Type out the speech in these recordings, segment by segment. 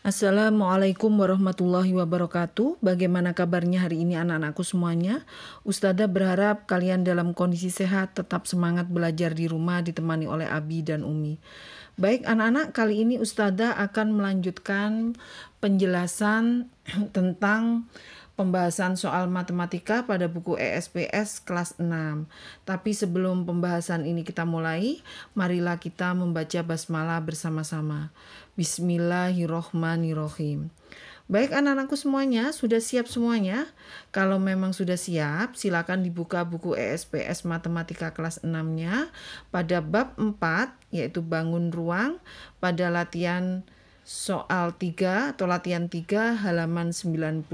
Assalamualaikum warahmatullahi wabarakatuh. Bagaimana kabarnya hari ini anak-anakku semuanya? Ustazah berharap kalian dalam kondisi sehat, tetap semangat belajar di rumah ditemani oleh Abi dan Umi. Baik anak-anak, kali ini Ustazah akan melanjutkan penjelasan tentang pembahasan soal matematika pada buku ESPS kelas 6. Tapi sebelum pembahasan ini kita mulai, marilah kita membaca basmalah bersama-sama. Bismillahirrohmanirrohim. Baik anak-anakku semuanya, sudah siap semuanya? Kalau memang sudah siap, silakan dibuka buku ESPS Matematika kelas 6-nya pada bab 4, yaitu bangun ruang, pada latihan soal 3 atau latihan 3 halaman 99.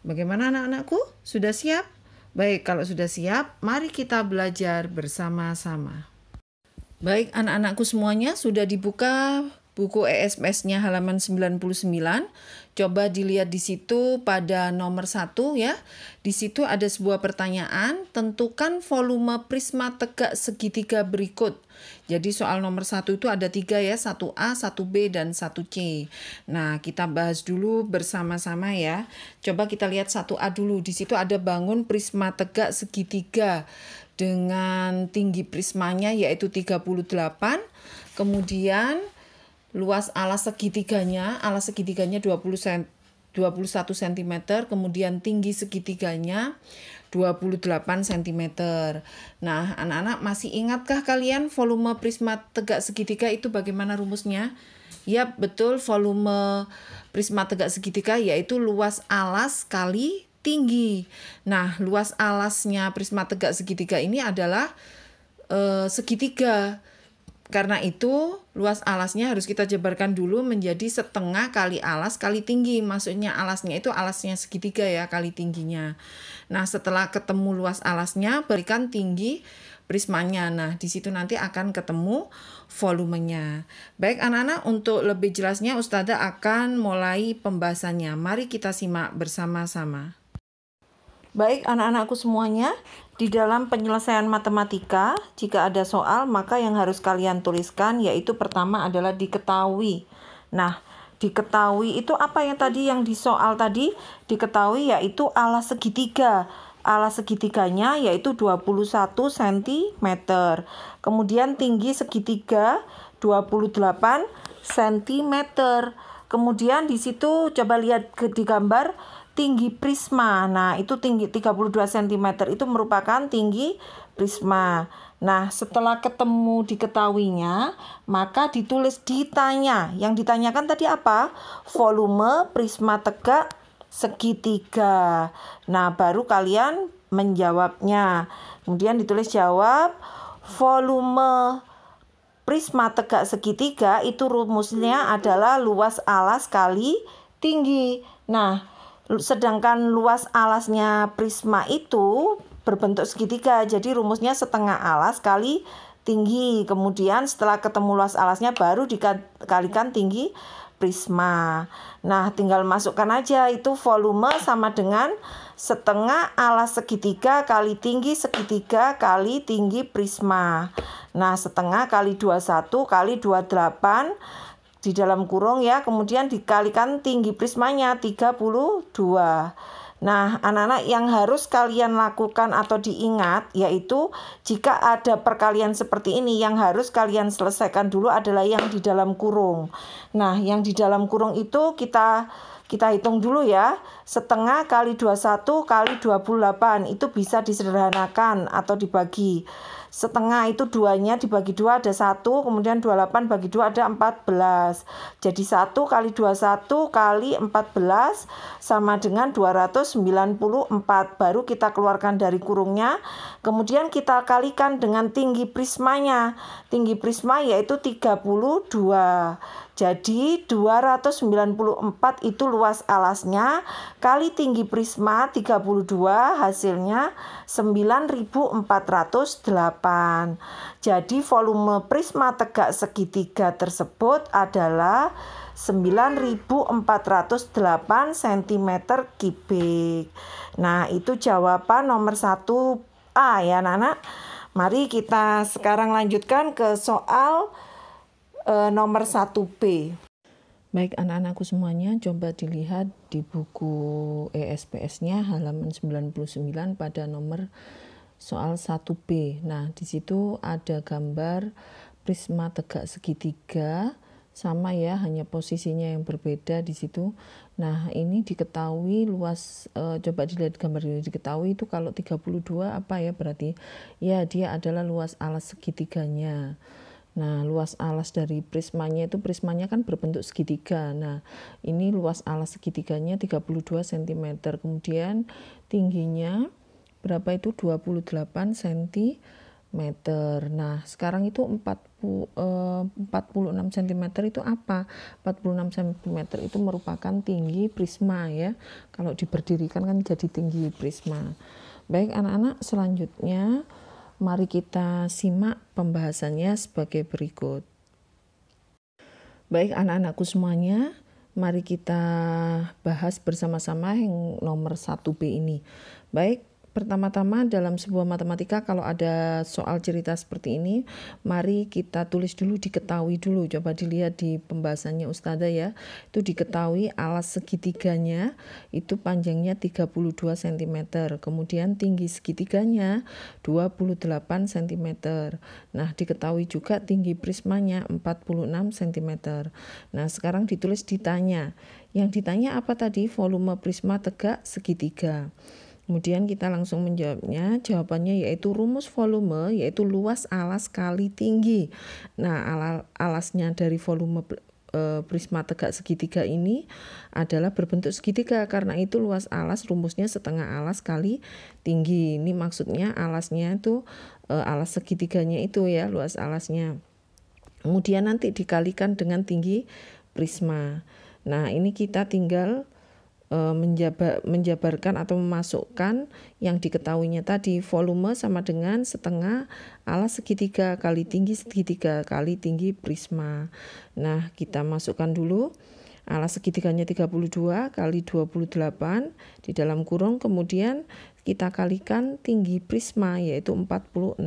Bagaimana anak-anakku? Sudah siap? Baik, kalau sudah siap, mari kita belajar bersama-sama. Baik anak-anakku semuanya, sudah dibuka buku ESPS-nya halaman 99. Coba dilihat di situ pada nomor 1 ya. Di situ ada sebuah pertanyaan, tentukan volume prisma tegak segitiga berikut. Jadi soal nomor 1 itu ada 3 ya, 1A, 1B, dan 1C. Nah, kita bahas dulu bersama-sama ya. Coba kita lihat 1A dulu. Di situ ada bangun prisma tegak segitiga dengan tinggi prismanya yaitu 38. Kemudian luas alas segitiganya 21 cm, kemudian tinggi segitiganya 28 cm. Nah, anak-anak masih ingatkah kalian volume prisma tegak segitiga itu bagaimana rumusnya? Yap, betul, volume prisma tegak segitiga yaitu luas alas kali tinggi. Nah, luas alasnya prisma tegak segitiga ini adalah segitiga. Karena itu, luas alasnya harus kita jabarkan dulu menjadi setengah kali alas kali tinggi. Maksudnya alasnya itu alasnya segitiga ya, kali tingginya. Nah, setelah ketemu luas alasnya, berikan tinggi prismanya. Nah, di situ nanti akan ketemu volumenya. Baik anak-anak, untuk lebih jelasnya Ustazah akan mulai pembahasannya. Mari kita simak bersama-sama. Baik anak-anakku semuanya, di dalam penyelesaian matematika, jika ada soal maka yang harus kalian tuliskan yaitu pertama adalah diketahui. Nah, diketahui itu apa yang tadi yang di soal tadi? Diketahui yaitu alas segitiga. Alas segitiganya yaitu 21 cm. Kemudian tinggi segitiga 28 cm. Kemudian di situ coba lihat di gambar tinggi prisma. Nah, itu tinggi 32 cm itu merupakan tinggi prisma. Nah, setelah ketemu diketahuinya, maka ditulis ditanya. Yang ditanyakan tadi apa? Volume prisma tegak segitiga. Nah, baru kalian menjawabnya. Kemudian ditulis jawab, volume prisma tegak segitiga itu rumusnya adalah luas alas kali tinggi. Nah, sedangkan luas alasnya prisma itu berbentuk segitiga, jadi rumusnya setengah alas kali tinggi. Kemudian setelah ketemu luas alasnya baru dikalikan tinggi prisma. Nah, tinggal masukkan aja itu volume sama dengan setengah alas segitiga kali tinggi segitiga kali tinggi prisma. Nah, setengah kali 21 kali 28 di dalam kurung ya, kemudian dikalikan tinggi prismanya 32. Nah, anak-anak yang harus kalian lakukan atau diingat yaitu jika ada perkalian seperti ini yang harus kalian selesaikan dulu adalah yang di dalam kurung. Nah, yang di dalam kurung itu kita hitung dulu ya. Setengah kali 21 kali 28 itu bisa disederhanakan atau dibagi. Setengah itu 2-nya dibagi 2 ada 1, kemudian 28 bagi 2 ada 14. Jadi 1 kali 21 kali 14 sama dengan 294. Baru kita keluarkan dari kurungnya. Kemudian kita kalikan dengan tinggi prismanya. Tinggi prisma yaitu 32. Jadi 294 itu luas alasnya kali tinggi prisma 32 hasilnya 9408. Jadi volume prisma tegak segitiga tersebut adalah 9408 cm3. Nah, itu jawaban nomor 1A ya anak-anak. Mari kita sekarang lanjutkan ke soal nomor 1B. Baik anak-anakku semuanya, coba dilihat di buku ESPS-nya halaman 99 pada nomor soal 1B. Nah, di situ ada gambar prisma tegak segitiga, sama ya, hanya posisinya yang berbeda di situ. Nah, ini diketahui luas, coba dilihat gambar ini, diketahui itu kalau 32 apa ya berarti? Ya, dia adalah luas alas segitiganya. Nah, luas alas dari prismanya itu, prismanya kan berbentuk segitiga. Nah, ini luas alas segitiganya 32 cm. Kemudian tingginya berapa itu? 28 cm. Nah, sekarang itu 46 cm itu apa? 46 cm itu merupakan tinggi prisma ya. Kalau diberdirikan kan jadi tinggi prisma. Baik anak-anak, selanjutnya mari kita simak pembahasannya sebagai berikut. Baik anak-anakku semuanya, mari kita bahas bersama-sama yang nomor 1B ini. Baik, pertama-tama dalam sebuah matematika kalau ada soal cerita seperti ini, mari kita tulis dulu, diketahui dulu. Coba dilihat di pembahasannya Ustazah ya. Itu diketahui alas segitiganya itu panjangnya 32 cm. Kemudian tinggi segitiganya 28 cm. Nah, diketahui juga tinggi prismanya 46 cm. Nah, sekarang ditulis ditanya. Yang ditanya apa tadi? Volume prisma tegak segitiga. Kemudian kita langsung menjawabnya, jawabannya yaitu rumus volume yaitu luas alas kali tinggi. Nah, alasnya dari volume prisma tegak segitiga ini adalah berbentuk segitiga, karena itu luas alas rumusnya setengah alas kali tinggi. Ini maksudnya alasnya itu alas segitiganya itu ya, luas alasnya. Kemudian nanti dikalikan dengan tinggi prisma. Nah, ini kita tinggal menjabarkan atau memasukkan yang diketahuinya tadi. Volume sama dengan setengah alas segitiga kali tinggi segitiga kali tinggi prisma. Nah, kita masukkan dulu alas segitiganya 32 kali 28 di dalam kurung, kemudian kita kalikan tinggi prisma yaitu 46.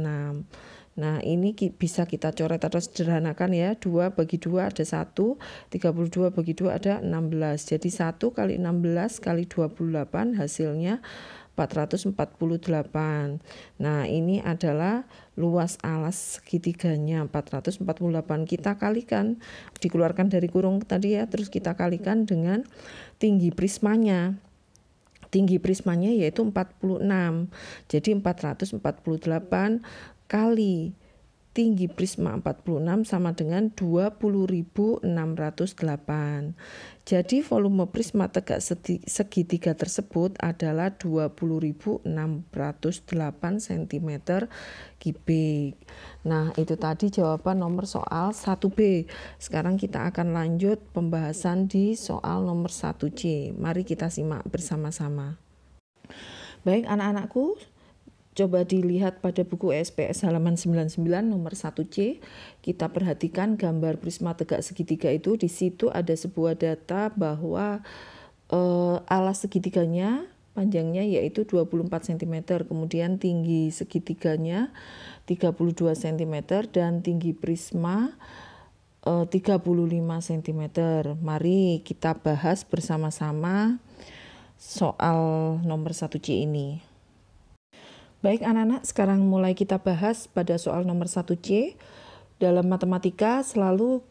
Nah, ini bisa kita coret atau sederhanakan ya. 2 bagi 2 ada 1, 32 bagi 2 ada 16. Jadi 1 kali 16 kali 28 hasilnya 448. Nah, ini adalah luas alas segitiganya 448. Kita kalikan, dikeluarkan dari kurung tadi ya, terus kita kalikan dengan tinggi prismanya. Tinggi prismanya yaitu 46. Jadi 448 kali tinggi prisma 46 sama dengan 20.608. Jadi volume prisma tegak segitiga tersebut adalah 20.608 cm kubik. Nah, itu tadi jawaban nomor soal 1B. Sekarang kita akan lanjut pembahasan di soal nomor 1C. Mari kita simak bersama-sama. Baik anak-anakku, coba dilihat pada buku ESPS halaman 99 nomor 1C. Kita perhatikan gambar prisma tegak segitiga itu. Di situ ada sebuah data bahwa alas segitiganya panjangnya yaitu 24 cm, kemudian tinggi segitiganya 32 cm dan tinggi prisma 35 cm. Mari kita bahas bersama-sama soal nomor 1C ini. Baik anak-anak, sekarang mulai kita bahas pada soal nomor 1C. Dalam matematika selalu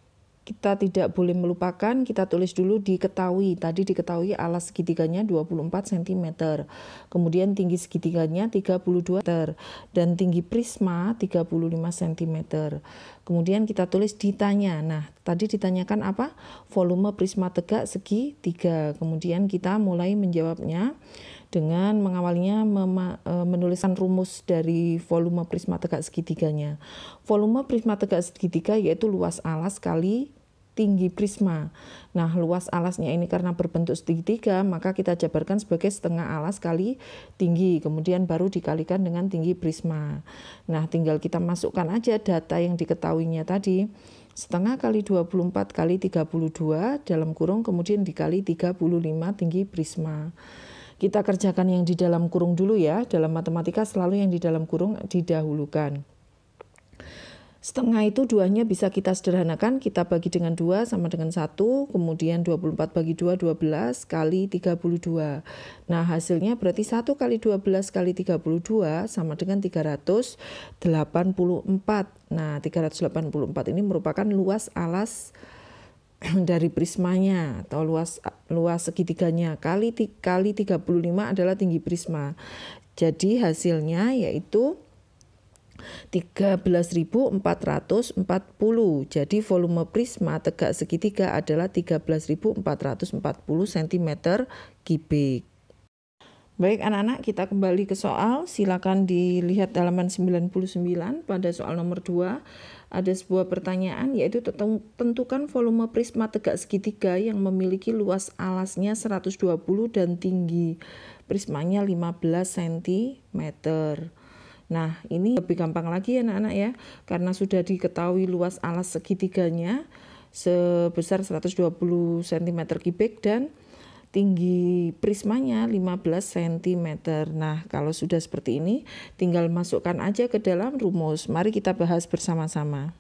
kita tidak boleh melupakan, kita tulis dulu diketahui. Tadi diketahui alas segitiganya 24 cm. Kemudian tinggi segitiganya 32 cm. Dan tinggi prisma 35 cm. Kemudian kita tulis ditanya. Nah, tadi ditanyakan apa? Volume prisma tegak segitiga. Kemudian kita mulai menjawabnya dengan mengawalinya menuliskan rumus dari volume prisma tegak segitiganya. Volume prisma tegak segitiga yaitu luas alas kali tinggi prisma. Nah, luas alasnya ini karena berbentuk segitiga, maka kita jabarkan sebagai setengah alas kali tinggi, kemudian baru dikalikan dengan tinggi prisma. Nah, tinggal kita masukkan aja data yang diketahuinya tadi. Setengah kali 24 kali 32 dalam kurung, kemudian dikali 35 tinggi prisma. Kita kerjakan yang di dalam kurung dulu ya. Dalam matematika selalu yang di dalam kurung didahulukan. Setengah itu duanya bisa kita sederhanakan, kita bagi dengan 2 sama dengan 1, kemudian 24 bagi 2, 12 kali 32. Nah hasilnya berarti 1 kali 12 kali 32 sama dengan 384. Nah 384 ini merupakan luas alas dari prismanya atau luas segitiganya kali 35 adalah tinggi prisma. Jadi hasilnya yaitu 13.440. Jadi volume prisma tegak segitiga adalah 13.440 cm kubik. Baik anak-anak, kita kembali ke soal. Silakan dilihat halaman 99 pada soal nomor 2. Ada sebuah pertanyaan yaitu tentukan volume prisma tegak segitiga yang memiliki luas alasnya 120 dan tinggi prismanya 15 cm. Nah ini lebih gampang lagi ya anak-anak ya, karena sudah diketahui luas alas segitiganya sebesar 120 cm kubik dan tinggi prismanya 15 cm. Nah kalau sudah seperti ini tinggal masukkan aja ke dalam rumus. Mari kita bahas bersama-sama.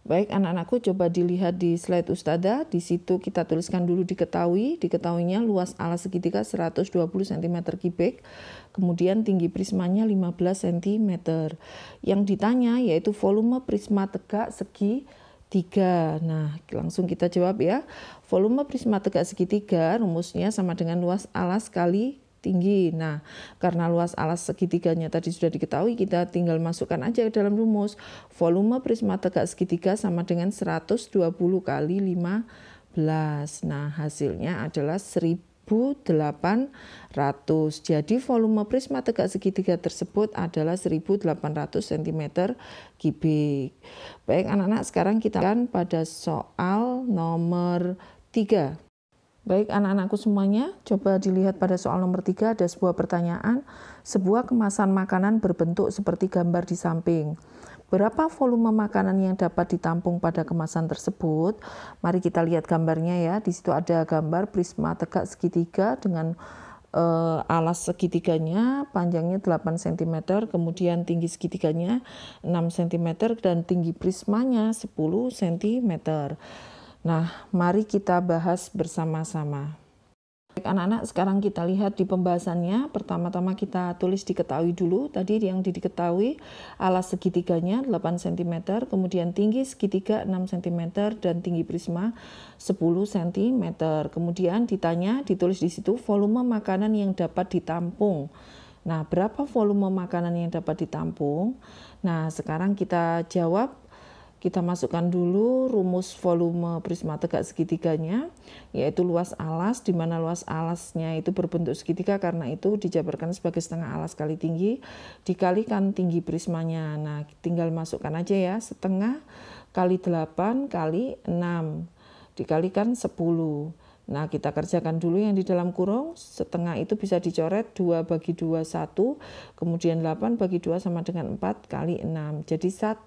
Baik anak-anakku, coba dilihat di slide Ustazah. Di situ kita tuliskan dulu diketahuinya luas alas segitiga 120 cm kubik, kemudian tinggi prismanya 15 cm. Yang ditanya yaitu volume prisma tegak segitiga. Nah langsung kita jawab ya. Volume prisma tegak segitiga rumusnya sama dengan luas alas kali tinggi. Nah, karena luas alas segitiganya tadi sudah diketahui, kita tinggal masukkan aja ke dalam rumus. Volume prisma tegak segitiga sama dengan 120 kali 15. Nah, hasilnya adalah 1.800. Jadi volume prisma tegak segitiga tersebut adalah 1.800 cm kubik. Baik anak-anak, sekarang kita akan pada soal nomor 3. Baik anak-anakku semuanya, coba dilihat pada soal nomor 3 ada sebuah pertanyaan. Sebuah kemasan makanan berbentuk seperti gambar di samping. Berapa volume makanan yang dapat ditampung pada kemasan tersebut? Mari kita lihat gambarnya ya. Di situ ada gambar prisma tegak segitiga dengan alas segitiganya panjangnya 8 cm, kemudian tinggi segitiganya 6 cm dan tinggi prismanya 10 cm. Nah, mari kita bahas bersama-sama. Baik anak-anak, sekarang kita lihat di pembahasannya. Pertama-tama kita tulis diketahui dulu. Tadi yang diketahui alas segitiganya 8 cm, kemudian tinggi segitiga 6 cm dan tinggi prisma 10 cm. Kemudian ditulis di situ volume makanan yang dapat ditampung. Nah, berapa volume makanan yang dapat ditampung? Nah, sekarang kita jawab. Kita masukkan dulu rumus volume prisma tegak segitiganya, yaitu luas alas, di mana luas alasnya itu berbentuk segitiga karena itu dijabarkan sebagai setengah alas kali tinggi, dikalikan tinggi prismanya. Nah, tinggal masukkan aja ya, setengah kali 8 kali 6, dikalikan 10. Nah, kita kerjakan dulu yang di dalam kurung, setengah itu bisa dicoret 2 bagi 2, 1, kemudian 8 bagi 2 sama dengan 4 kali 6. Jadi 1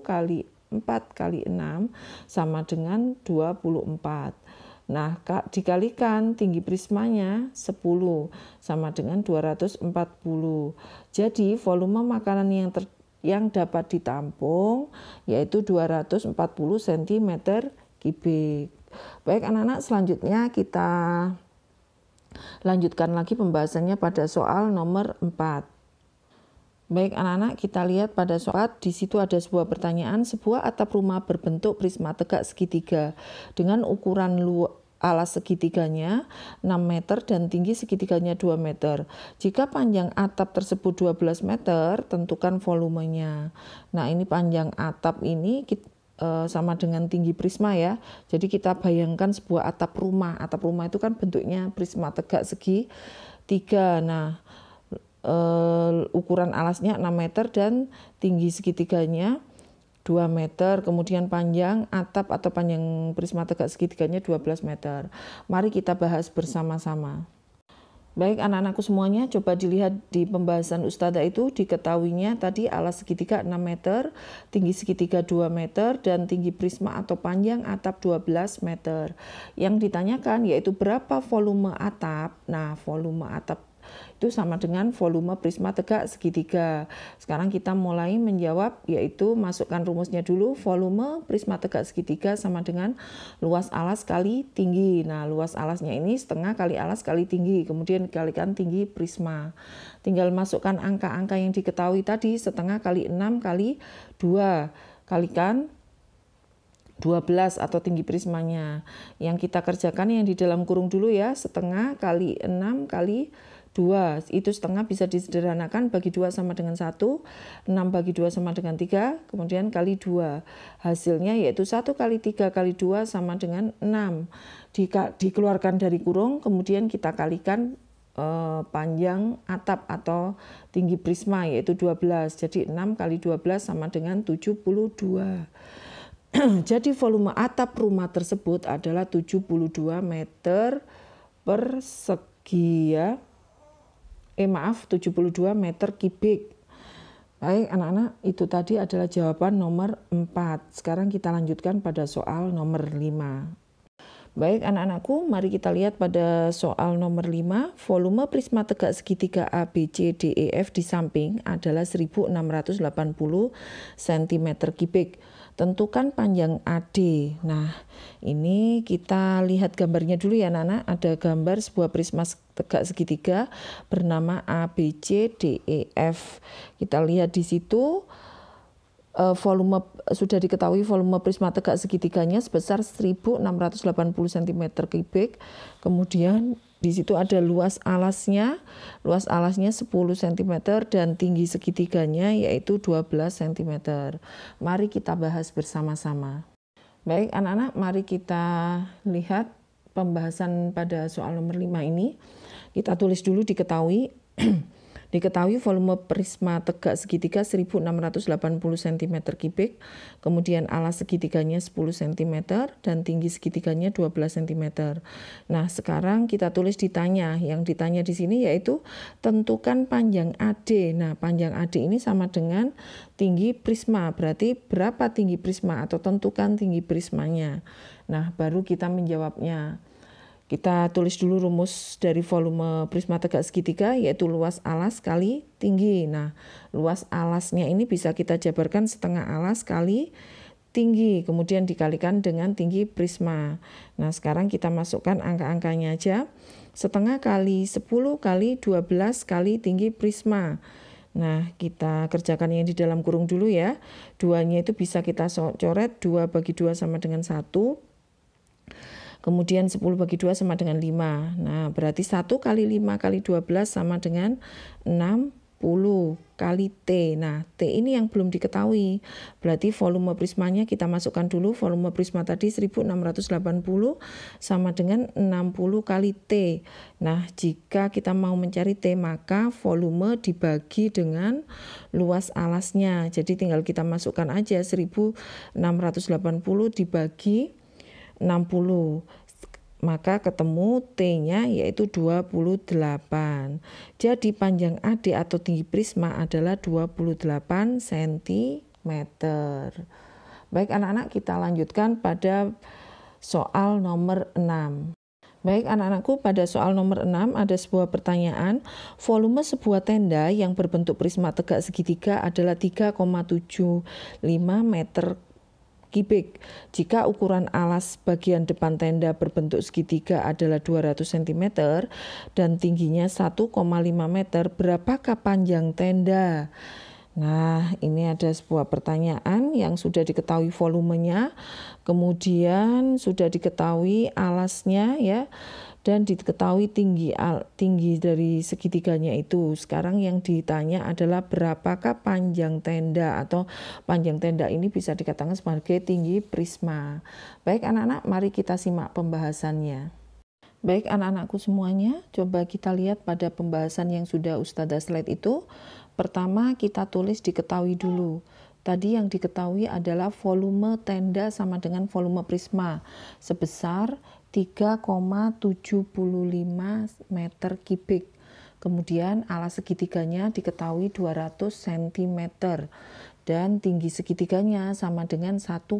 kali 4 kali 6 sama dengan 24. Nah, dikalikan tinggi prismanya 10 sama dengan 240. Jadi volume makanan yang dapat ditampung yaitu 240 cm kubik. Baik anak-anak, selanjutnya kita lanjutkan lagi pembahasannya pada soal nomor 4. Baik anak-anak, kita lihat pada soal di situ ada sebuah pertanyaan. Sebuah atap rumah berbentuk prisma tegak segitiga dengan ukuran alas segitiganya 6 meter dan tinggi segitiganya 2 meter. Jika panjang atap tersebut 12 meter, tentukan volumenya. Nah, ini panjang atap ini sama dengan tinggi prisma ya. Jadi kita bayangkan sebuah atap rumah. Atap rumah itu kan bentuknya prisma tegak segitiga. Nah, ukuran alasnya 6 meter dan tinggi segitiganya 2 meter, kemudian panjang atap atau panjang prisma tegak segitiganya 12 meter. Mari kita bahas bersama-sama. Baik anak-anakku semuanya, coba dilihat di pembahasan Ustazah itu diketahuinya tadi alas segitiga 6 meter, tinggi segitiga 2 meter, dan tinggi prisma atau panjang atap 12 meter. Yang ditanyakan yaitu berapa volume atap. Nah, volume atap Itu sama dengan volume prisma tegak segitiga. Sekarang kita mulai menjawab, yaitu masukkan rumusnya dulu. Volume prisma tegak segitiga sama dengan luas alas kali tinggi. Nah, luas alasnya ini setengah kali alas kali tinggi, kemudian dikalikan tinggi prisma. Tinggal masukkan angka-angka yang diketahui tadi, setengah kali 6 kali 2, kalikan 12 atau tinggi prismanya. Yang kita kerjakan yang di dalam kurung dulu ya, setengah kali 6 kali 2. Itu setengah bisa disederhanakan, bagi 2 sama dengan 1, 6 bagi 2 sama dengan 3, kemudian kali 2. Hasilnya yaitu 1 kali 3 kali 2 sama dengan 6. Dikeluarkan dari kurung, kemudian kita kalikan panjang atap atau tinggi prisma yaitu 12. Jadi 6 kali 12 sama dengan 72. Jadi volume atap rumah tersebut adalah 72 meter persegi ya. 72 meter kubik. Baik anak-anak, itu tadi adalah jawaban nomor 4. Sekarang kita lanjutkan pada soal nomor 5. Baik anak-anakku, mari kita lihat pada soal nomor 5. Volume prisma tegak segitiga ABCDEF di samping adalah 1680 cm kubik. Tentukan panjang AD. Nah, ini kita lihat gambarnya dulu ya anak-anak. Ada gambar sebuah prisma tegak segitiga bernama ABCDEF. Kita lihat di situ volume sudah diketahui volume prisma tegak segitiganya sebesar 1680 cm kubik. Kemudian di situ ada luas alasnya 10 cm dan tinggi segitiganya yaitu 12 cm. Mari kita bahas bersama-sama. Baik anak-anak, mari kita lihat pembahasan pada soal nomor 5 ini. Kita tulis dulu diketahui. Diketahui volume prisma tegak segitiga 1680 cm kubik, kemudian alas segitiganya 10 cm dan tinggi segitiganya 12 cm. Nah, sekarang kita tulis ditanya. Yang ditanya di sini yaitu tentukan panjang AD. Nah, panjang AD ini sama dengan tinggi prisma. Berarti berapa tinggi prisma atau tentukan tinggi prismanya. Nah, baru kita menjawabnya. Kita tulis dulu rumus dari volume prisma tegak segitiga yaitu luas alas kali tinggi. Nah, luas alasnya ini bisa kita jabarkan setengah alas kali tinggi, kemudian dikalikan dengan tinggi prisma. Nah, sekarang kita masukkan angka-angkanya aja. Setengah kali 10 kali 12 kali tinggi prisma. Nah, kita kerjakan yang di dalam kurung dulu ya. 2-nya itu bisa kita coret, 2 bagi 2 sama dengan 1. Kemudian 10 bagi 2 sama dengan 5. Nah, berarti 1 kali 5 kali 12 sama dengan 60 kali T. Nah, T ini yang belum diketahui. Berarti volume prismanya kita masukkan dulu. Volume prisma tadi 1680 sama dengan 60 kali T. Nah, jika kita mau mencari T, maka volume dibagi dengan luas alasnya. Jadi tinggal kita masukkan aja 1680 dibagi 60, maka ketemu T-nya yaitu 28. Jadi panjang AD atau tinggi prisma adalah 28 cm. Baik anak-anak, kita lanjutkan pada soal nomor 6. Baik anak-anakku, pada soal nomor 6 ada sebuah pertanyaan. Volume sebuah tenda yang berbentuk prisma tegak segitiga adalah 3,75 meter kubik. Jika ukuran alas bagian depan tenda berbentuk segitiga adalah 200 cm dan tingginya 1,5 meter, berapakah panjang tenda? Nah, ini ada sebuah pertanyaan yang sudah diketahui volumenya, kemudian sudah diketahui alasnya ya, dan diketahui tinggi dari segitiganya itu. Sekarang yang ditanya adalah berapakah panjang tenda, atau panjang tenda ini bisa dikatakan sebagai tinggi prisma. Baik anak-anak, mari kita simak pembahasannya. Baik anak-anakku semuanya, coba kita lihat pada pembahasan yang sudah Ustazah slide itu. Pertama kita tulis diketahui dulu. Tadi yang diketahui adalah volume tenda sama dengan volume prisma sebesar 3,75 meter kubik. Kemudian alas segitiganya diketahui 200 cm. dan tinggi segitiganya sama dengan 1,5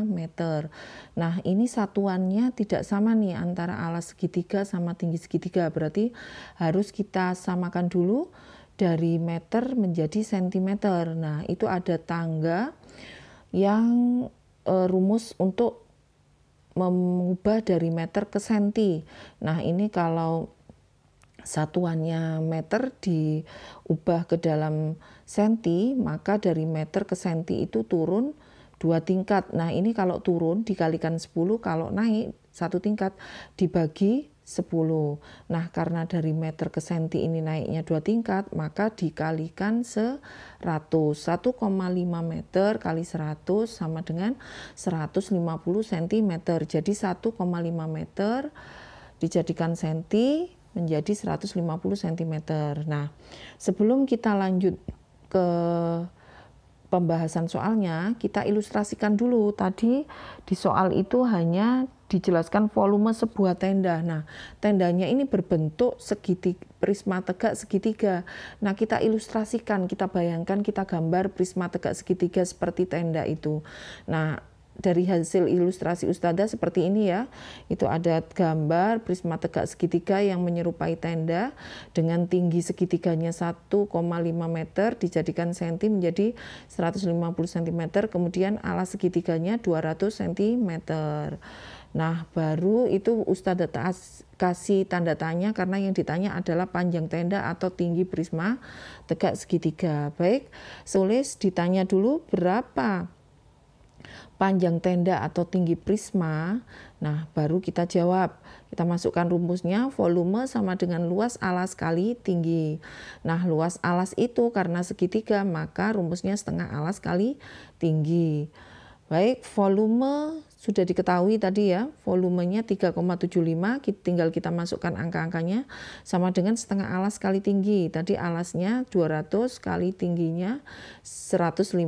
meter. Nah, ini satuannya tidak sama nih antara alas segitiga sama tinggi segitiga, berarti harus kita samakan dulu dari meter menjadi sentimeter. Nah, itu ada tangga yang rumus untuk mengubah dari meter ke senti. Nah, ini kalau satuannya meter diubah ke dalam senti, maka dari meter ke senti itu turun 2 tingkat. Nah, ini kalau turun dikalikan 10, kalau naik 1 tingkat dibagi 10. Nah, karena dari meter ke senti ini naiknya 2 tingkat, maka dikalikan 100. 1,5 meter kali 100 sama dengan 150 cm. Jadi 1,5 meter dijadikan senti menjadi 150 cm. Nah, sebelum kita lanjut ke pembahasan soalnya, kita ilustrasikan dulu. Tadi di soal itu hanya dijelaskan volume sebuah tenda. Nah, tendanya ini berbentuk prisma tegak segitiga. Nah, kita ilustrasikan, kita bayangkan, kita gambar prisma tegak segitiga seperti tenda itu. Nah, dari hasil ilustrasi Ustadzah seperti ini ya, itu ada gambar prisma tegak segitiga yang menyerupai tenda dengan tinggi segitiganya 1,5 meter dijadikan senti menjadi 150 cm, kemudian alas segitiganya 200 cm. Nah, baru itu Ustadzah kasih tanda tanya karena yang ditanya adalah panjang tenda atau tinggi prisma tegak segitiga. Baik, tulis ditanya dulu berapa panjang tenda atau tinggi prisma. Nah, baru kita jawab. Kita masukkan rumusnya, volume sama dengan luas alas kali tinggi. Nah, luas alas itu karena segitiga, maka rumusnya setengah alas kali tinggi. Baik, volume sudah diketahui tadi ya, volumenya 3,75, tinggal kita masukkan angka-angkanya, sama dengan setengah alas kali tinggi. Tadi alasnya 200 kali tingginya 150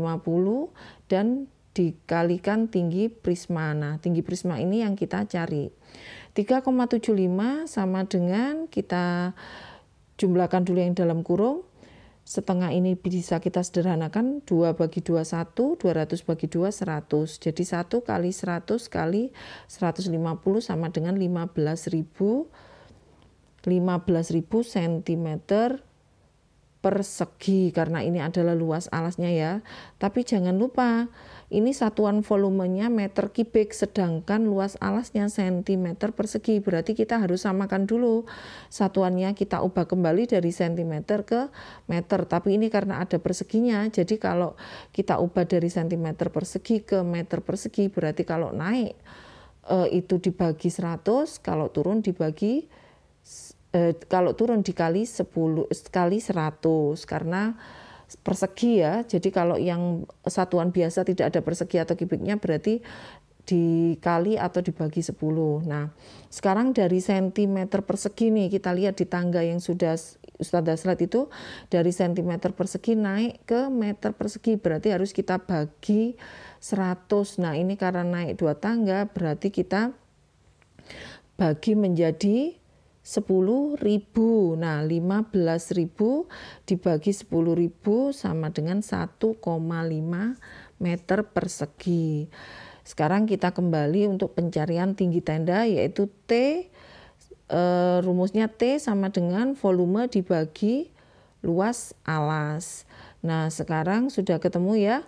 dan dikalikan tinggi prisma. Nah, tinggi prisma ini yang kita cari. 3,75 sama dengan, kita jumlahkan dulu yang dalam kurung. Setengah ini bisa kita sederhanakan, 2 bagi 2 1, 200 bagi 2 100. Jadi 1 kali 100 kali 150 sama dengan 15.000 cm persegi, karena ini adalah luas alasnya ya. Tapi jangan lupa, ini satuan volumenya meter kubik, sedangkan luas alasnya sentimeter persegi. Berarti kita harus samakan dulu satuannya, kita ubah kembali dari sentimeter ke meter. Tapi ini karena ada perseginya, jadi kalau kita ubah dari sentimeter persegi ke meter persegi, berarti kalau naik itu dibagi 100, kalau turun dikali 10 kali 100 karena persegi ya. Jadi kalau yang satuan biasa tidak ada persegi atau kubiknya, berarti dikali atau dibagi 10. Nah, sekarang dari sentimeter persegi nih, kita lihat di tangga yang sudah Ustadzah slide itu, dari sentimeter persegi naik ke meter persegi, berarti harus kita bagi 100. Nah, ini karena naik 2 tangga, berarti kita bagi menjadi 10.000. Nah, 15.000 dibagi 10.000 sama dengan 1,5 meter persegi. Sekarang kita kembali untuk pencarian tinggi tenda, yaitu T, rumusnya T sama dengan volume dibagi luas alas. Nah, sekarang sudah ketemu ya,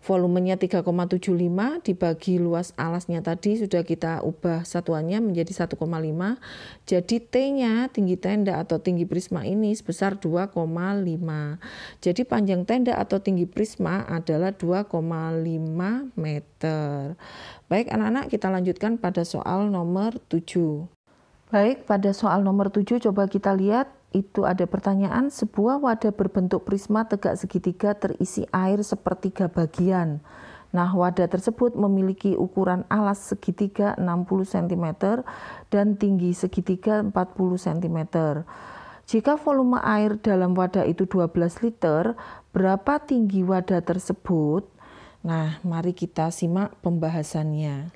volumenya 3,75 dibagi luas alasnya tadi sudah kita ubah satuannya menjadi 1,5. Jadi T-nya, tinggi tenda atau tinggi prisma ini sebesar 2,5. Jadi panjang tenda atau tinggi prisma adalah 2,5 meter. Baik anak-anak, kita lanjutkan pada soal nomor 7. Baik, pada soal nomor 7 coba kita lihat. Itu ada pertanyaan, sebuah wadah berbentuk prisma tegak segitiga terisi air sepertiga bagian. Nah, wadah tersebut memiliki ukuran alas segitiga 60 cm dan tinggi segitiga 40 cm. Jika volume air dalam wadah itu 12 liter, berapa tinggi wadah tersebut? Nah, mari kita simak pembahasannya.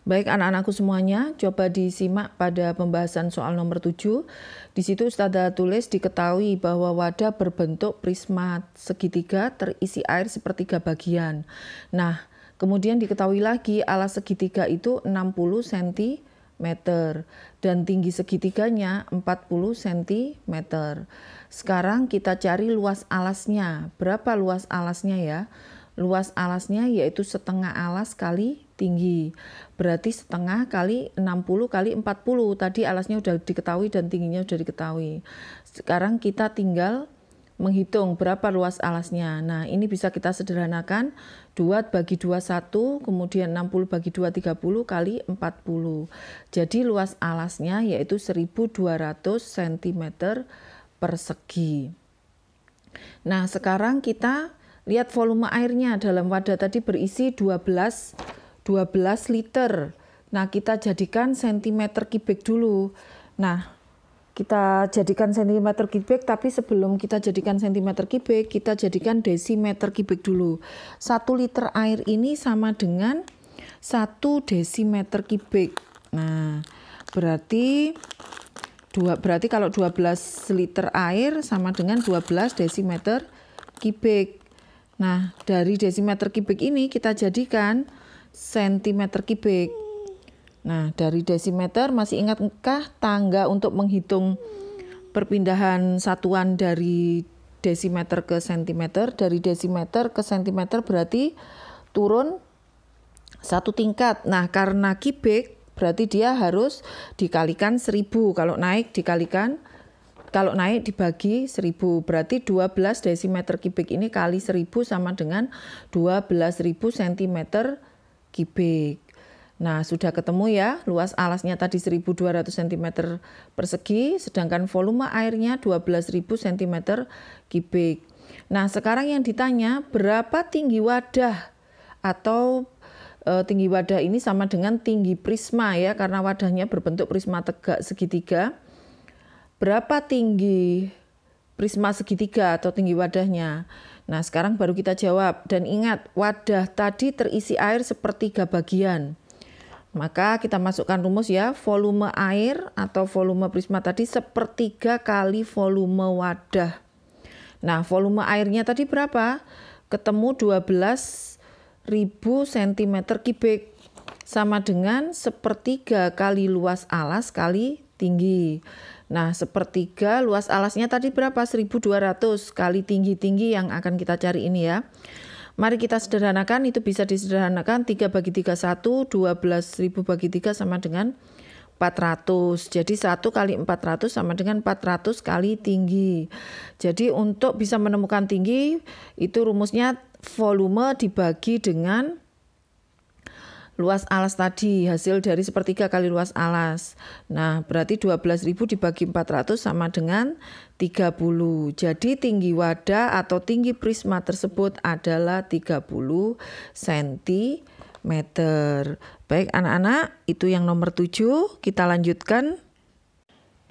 Baik anak-anakku semuanya, coba disimak pada pembahasan soal nomor 7. Di situ Ustazah tulis diketahui bahwa wadah berbentuk prisma segitiga terisi air sepertiga bagian. Nah, kemudian diketahui lagi alas segitiga itu 60 cm dan tinggi segitiganya 40 cm. Sekarang kita cari luas alasnya. Berapa luas alasnya ya? Luas alasnya yaitu setengah alas kali tinggi. Berarti setengah kali 60 kali 40. Tadi alasnya sudah diketahui dan tingginya sudah diketahui. Sekarang kita tinggal menghitung berapa luas alasnya. Nah, ini bisa kita sederhanakan. 2 bagi 2 1, kemudian 60 bagi 2 30 kali 40. Jadi luas alasnya yaitu 1200 cm persegi. Nah, sekarang kita lihat volume airnya. Dalam wadah tadi berisi 12 liter. Nah, kita jadikan centimeter kubik dulu. Nah, kita jadikan centimeter kubik, tapi sebelum kita jadikan centimeter kubik, kita jadikan desimeter kubik dulu. 1 liter air ini sama dengan 1 desimeter kubik. Nah, berarti kalau 12 liter air sama dengan 12 desimeter kubik. Nah, dari desimeter kubik ini kita jadikan sentimeter kubik. Nah, dari desimeter masih ingatkah tangga untuk menghitung perpindahan satuan dari desimeter ke sentimeter? Dari desimeter ke sentimeter berarti turun 1 tingkat. Nah, karena kubik berarti dia harus dikalikan 1000. Kalau naik dibagi 1000, berarti 12 desimeter kubik ini kali 1000 sama dengan 12.000 cm kubik. Nah, sudah ketemu ya, luas alasnya tadi 1200 cm persegi, sedangkan volume airnya 12.000 cm kubik. Nah, sekarang yang ditanya berapa tinggi wadah atau tinggi wadah ini sama dengan tinggi prisma ya, karena wadahnya berbentuk prisma tegak segitiga. Berapa tinggi prisma segitiga atau tinggi wadahnya? Nah, sekarang baru kita jawab. Dan ingat, wadah tadi terisi air sepertiga bagian. Maka kita masukkan rumus ya, volume air atau volume prisma tadi sepertiga kali volume wadah. Nah, volume airnya tadi berapa? Ketemu 12.000 cm kubik. Sama dengan sepertiga kali luas alas kali tinggi. Nah, sepertiga luas alasnya tadi berapa? 1200 kali tinggi-tinggi yang akan kita cari ini ya. Mari kita sederhanakan, itu bisa disederhanakan 3 bagi 3 1, 12.000 bagi 3 sama dengan 400. Jadi 1 kali 400 sama dengan 400 kali tinggi. Jadi untuk bisa menemukan tinggi, itu rumusnya volume dibagi dengan luas alas tadi, hasil dari sepertiga kali luas alas. Nah, berarti 12.000 dibagi 400 sama dengan 30. Jadi tinggi wadah atau tinggi prisma tersebut adalah 30 cm. Baik anak-anak, itu yang nomor 7. Kita lanjutkan.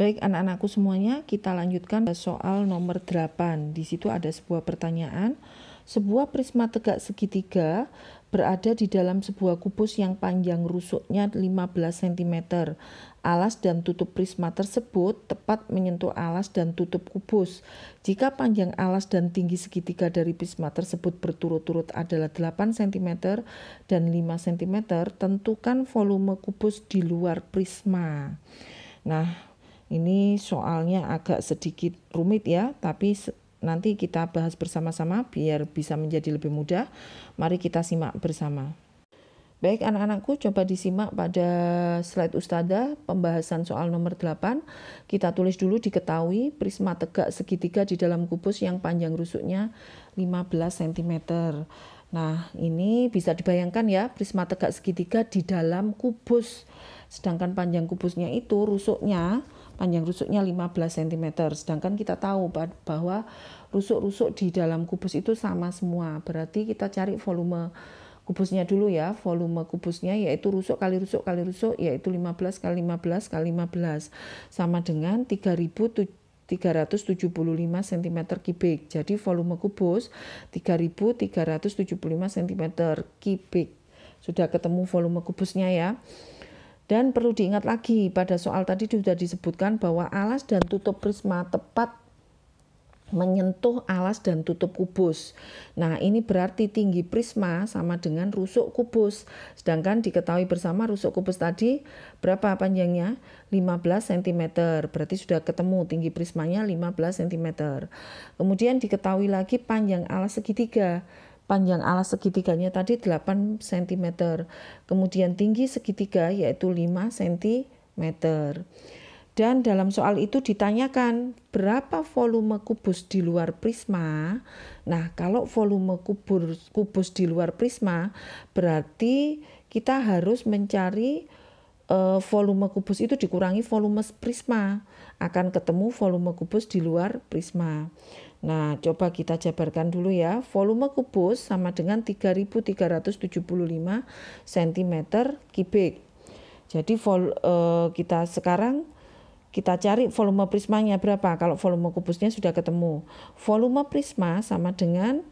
Baik anak-anakku semuanya, kita lanjutkan soal nomor 8. Di situ ada sebuah pertanyaan. Sebuah prisma tegak segitiga berada di dalam sebuah kubus yang panjang rusuknya 15 cm. Alas dan tutup prisma tersebut tepat menyentuh alas dan tutup kubus. Jika panjang alas dan tinggi segitiga dari prisma tersebut berturut-turut adalah 8 cm dan 5 cm, tentukan volume kubus di luar prisma. Nah, ini soalnya agak sedikit rumit ya, tapi nanti kita bahas bersama-sama biar bisa menjadi lebih mudah. Mari kita simak bersama. Baik anak-anakku, coba disimak pada slide Ustazah pembahasan soal nomor 8. Kita tulis dulu diketahui prisma tegak segitiga di dalam kubus yang panjang rusuknya 15 cm. Nah, ini bisa dibayangkan ya, prisma tegak segitiga di dalam kubus. Sedangkan panjang kubusnya itu panjang rusuknya 15 cm. Sedangkan kita tahu bahwa rusuk-rusuk di dalam kubus itu sama semua. Berarti kita cari volume kubusnya dulu ya. Volume kubusnya yaitu rusuk kali rusuk kali rusuk, yaitu 15 kali 15 kali 15 sama dengan 3.375 cm kubik. Jadi volume kubus 3.375 cm kubik. Sudah ketemu volume kubusnya ya. Dan perlu diingat lagi, pada soal tadi sudah disebutkan bahwa alas dan tutup prisma tepat menyentuh alas dan tutup kubus. Nah, ini berarti tinggi prisma sama dengan rusuk kubus. Sedangkan diketahui bersama rusuk kubus tadi berapa panjangnya? 15 cm. Berarti sudah ketemu tinggi prismanya 15 cm. Kemudian diketahui lagi panjang alas segitiga. Panjang alas segitiganya tadi 8 cm. Kemudian tinggi segitiga yaitu 5 cm. Dan dalam soal itu ditanyakan berapa volume kubus di luar prisma. Nah, kalau volume kubus di luar prisma berarti kita harus mencari volume kubus itu dikurangi volume prisma. Akan ketemu volume kubus di luar prisma. Nah, coba kita jabarkan dulu ya. Volume kubus sama dengan 3.375 cm3. Jadi kita sekarang kita cari volume prismanya berapa. Kalau volume kubusnya sudah ketemu. Volume prisma sama dengan,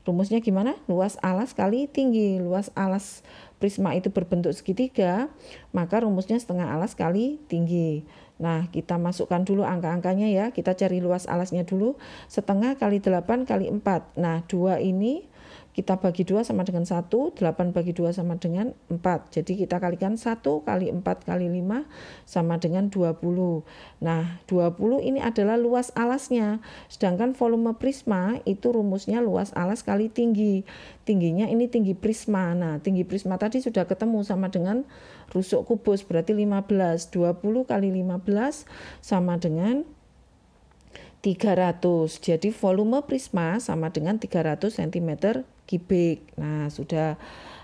rumusnya gimana? Luas alas kali tinggi. Luas alas prisma itu berbentuk segitiga, maka rumusnya setengah alas kali tinggi. Nah, kita masukkan dulu angka-angkanya ya. Kita cari luas alasnya dulu. Setengah kali 8 kali 4. Nah, 2 ini kita bagi 2 sama dengan 1, 8 bagi 2 sama dengan 4. Jadi kita kalikan 1 kali 4 kali 5 sama dengan 20. Nah, 20 ini adalah luas alasnya. Sedangkan volume prisma itu rumusnya luas alas kali tinggi. Tingginya ini tinggi prisma. Nah, tinggi prisma tadi sudah ketemu sama dengan rusuk kubus, berarti 15. 20 kali 15 sama dengan 300. Jadi volume prisma sama dengan 300 cm3. Nah, sudah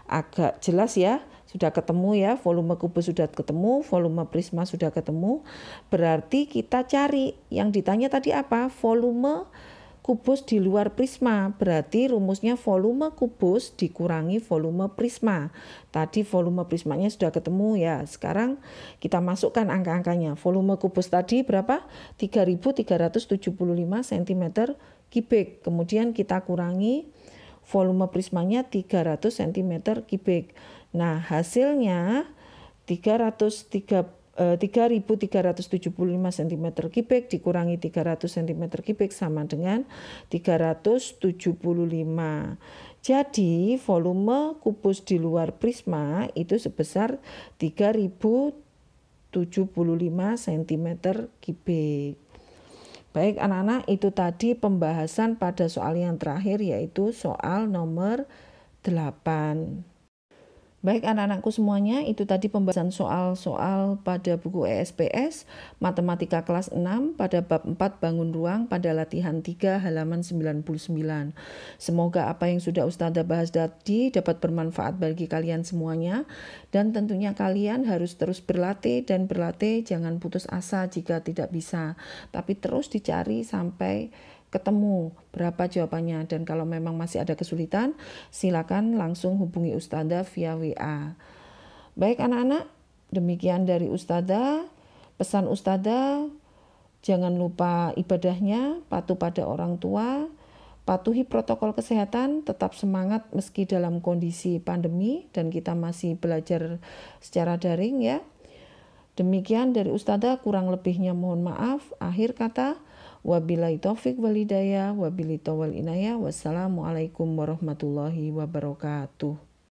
agak jelas ya. Sudah ketemu ya, volume kubus sudah ketemu, volume prisma sudah ketemu. Berarti kita cari yang ditanya tadi apa? Volume kubus di luar prisma. Berarti rumusnya volume kubus dikurangi volume prisma. Tadi volume prismanya sudah ketemu ya. Sekarang kita masukkan angka-angkanya. Volume kubus tadi berapa? 3.375 cm3. Kemudian kita kurangi volume prismanya 300 cm3. Nah, hasilnya 3.375 cm3 dikurangi 300 cm3 sama dengan 375. Jadi volume kubus di luar prisma itu sebesar 3.075 cm3. Baik anak-anak, itu tadi pembahasan pada soal yang terakhir yaitu soal nomor 8. Baik anak-anakku semuanya, itu tadi pembahasan soal-soal pada buku ESPS Matematika kelas 6 pada bab 4 bangun ruang pada latihan 3 halaman 99. Semoga apa yang sudah Ustazah bahas tadi dapat bermanfaat bagi kalian semuanya, dan tentunya kalian harus terus berlatih dan berlatih, jangan putus asa jika tidak bisa, tapi terus dicari sampai ketemu berapa jawabannya. Dan kalau memang masih ada kesulitan, silakan langsung hubungi Ustazah via WA. Baik anak-anak, demikian dari Ustazah. Pesan Ustazah, jangan lupa ibadahnya, patuh pada orang tua, patuhi protokol kesehatan, tetap semangat meski dalam kondisi pandemi dan kita masih belajar secara daring ya. Demikian dari Ustazah, kurang lebihnya mohon maaf. Akhir kata, wabillahi taufik wal hidayah, wabillahi taufiq wal inayah. Wassalamualaikum warahmatullahi wabarakatuh.